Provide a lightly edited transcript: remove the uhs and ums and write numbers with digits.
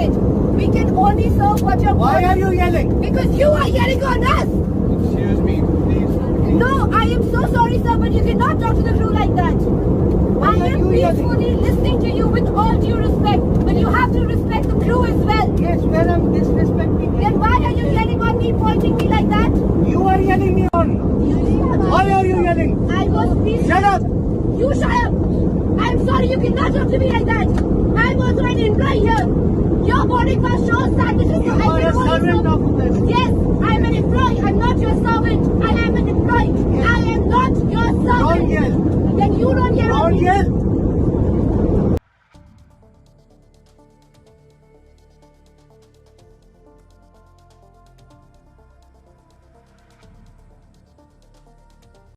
package. We can only serve what you're Why are you yelling? Because you are yelling on us. Excuse me, please. No, I am so sorry, sir, but you cannot talk to the crew like that. I am peacefully listening to you with all due respect, but you have to respect the crew as well. Yes, well, I'm disrespecting. Then why are you yelling on me, pointing me like that? You are yelling me on. Why are you yelling? I was peaceful. Shut up. You shut up. I'm sorry, you cannot talk to me like that. I'm also an employee here. Your boarding pass shows that this is You are a servant of this. Yes, I'm an employee. I'm not your servant. I am